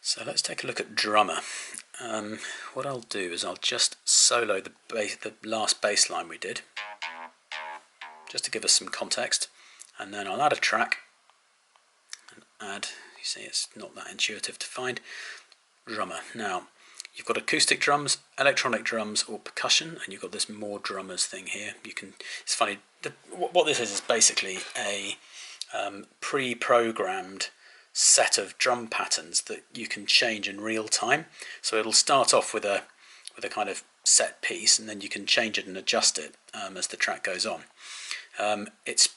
So let's take a look at drummer. What I'll do is I'll just solo the last bass line we did, just to give us some context, and then I'll add a track and add, you see it's not that intuitive to find, drummer. Now you've got acoustic drums, electronic drums or percussion, and you've got this more drummers thing here. It's funny, what this is basically a pre-programmed set of drum patterns that you can change in real time. So it'll start off with a kind of set piece, and then you can change it and adjust it as the track goes on. It's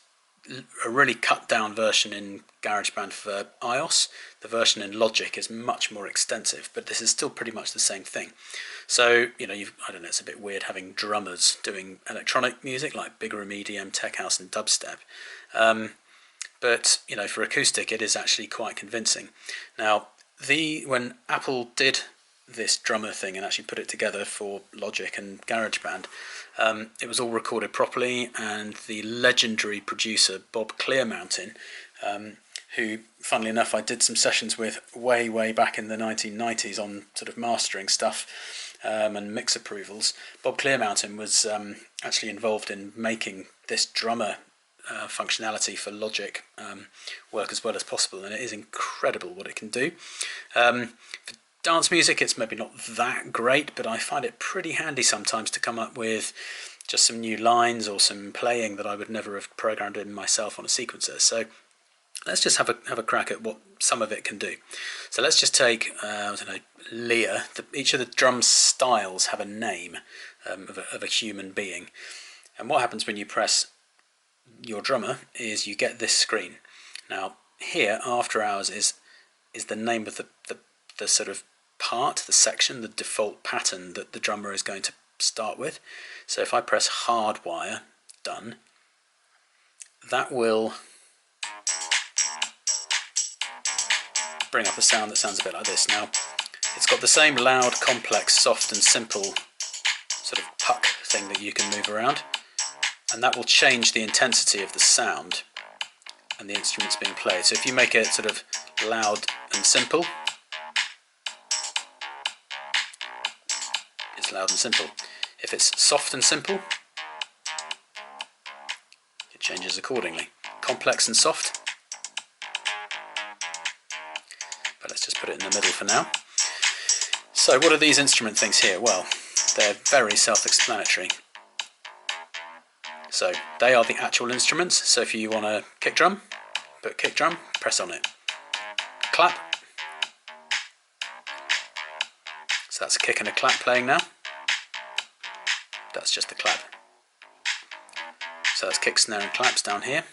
a really cut down version in GarageBand for iOS. The version in Logic is much more extensive, but this is still pretty much the same thing. So, I don't know, it's a bit weird having drummers doing electronic music like big room EDM, tech house and dubstep. But for acoustic it is actually quite convincing. Now when Apple did this drummer thing and actually put it together for Logic and GarageBand, it was all recorded properly, and the legendary producer Bob Clearmountain, who funnily enough I did some sessions with way back in the 1990s on sort of mastering stuff and mix approvals. Bob Clearmountain was actually involved in making this drummer functionality for Logic work as well as possible, and it is incredible what it can do. For dance music it's maybe not that great, but I find it pretty handy sometimes to come up with just some new lines or some playing that I would never have programmed in myself on a sequencer. So let's just have a crack at what some of it can do. So let's just take Leah. Each of the drum styles have a name of a human being, and what happens when you press your drummer is you get this screen. Now here, after hours is the name of the sort of part, the section, the default pattern that the drummer is going to start with. So if I press hardwire, done, that will bring up a sound that sounds a bit like this. Now it's got the same loud, complex, soft and simple sort of puck thing that you can move around, and that will change the intensity of the sound and the instruments being played. So if you make it sort of loud and simple, it's loud and simple. If it's soft and simple, it changes accordingly. Complex and soft, but let's just put it in the middle for now. So what are these instrument things here? Well, they're very self-explanatory. So they are the actual instruments. So if you want a kick drum, put kick drum, press on it. Clap. So that's a kick and a clap playing now. That's just the clap. So that's kick, snare and claps down here.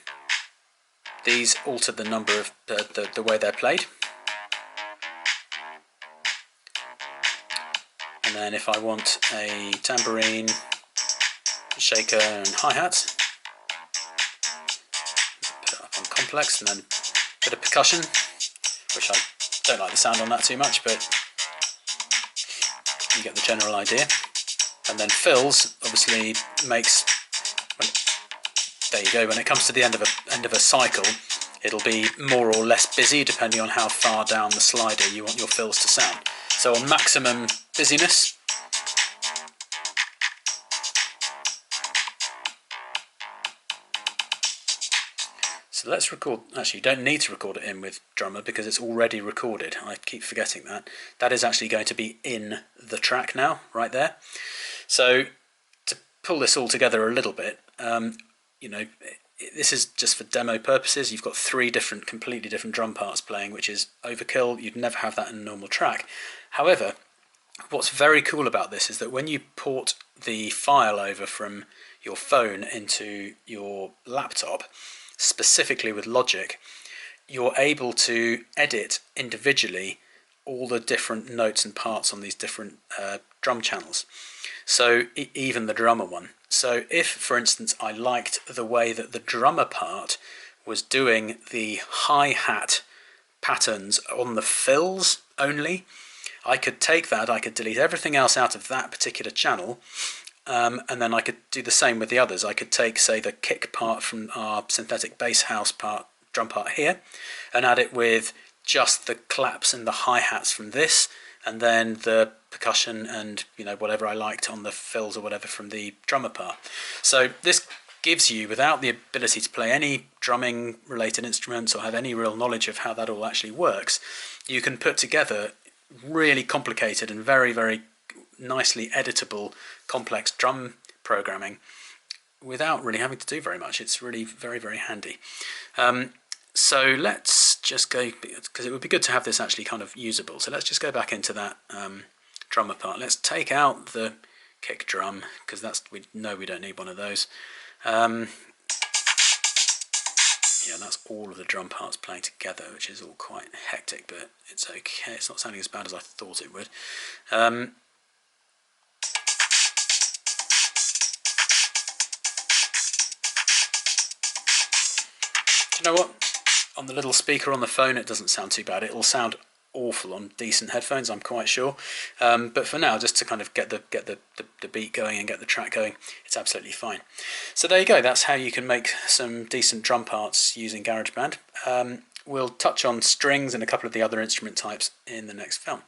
These alter the number of the way they're played. And then if I want a tambourine, shaker and hi-hat, put it up on complex, and then a bit of percussion, which I don't like the sound on that too much, but you get the general idea. And then fills obviously makes, there you go, when it comes to the end of a cycle, it'll be more or less busy depending on how far down the slider you want your fills to sound. So on maximum busyness, so let's record. Actually, you don't need to record it in with drummer because it's already recorded. I keep forgetting that. That is actually going to be in the track now, right there. So to pull this all together a little bit, this is just for demo purposes. You've got three completely different drum parts playing, which is overkill. You'd never have that in a normal track. However, what's very cool about this is that when you port the file over from your phone into your laptop, specifically with Logic, you're able to edit individually all the different notes and parts on these different drum channels. So even the drummer one. So if, for instance, I liked the way that the drummer part was doing the hi-hat patterns on the fills only, I could take that, I could delete everything else out of that particular channel, and then I could do the same with the others. I could take, say, the kick part from our synthetic bass house part, drum part here, and add it with just the claps and the hi-hats from this, and then the percussion and whatever I liked on the fills or whatever from the drummer part. So this gives you, without the ability to play any drumming related instruments or have any real knowledge of how that all actually works, you can put together really complicated and very, very nicely editable complex drum programming without really having to do very much. It's really very, very handy. So let's just go, because it would be good to have this actually kind of usable. So let's just go back into that drummer part. Let's take out the kick drum, because we know we don't need one of those. Yeah, that's all of the drum parts playing together, which is all quite hectic, but it's okay. It's not sounding as bad as I thought it would. Do you know what? On the little speaker on the phone, it doesn't sound too bad. It'll sound awful on decent headphones, I'm quite sure. But for now, just to kind of get the beat going and get the track going, it's absolutely fine. So there you go. That's how you can make some decent drum parts using GarageBand. We'll touch on strings and a couple of the other instrument types in the next film.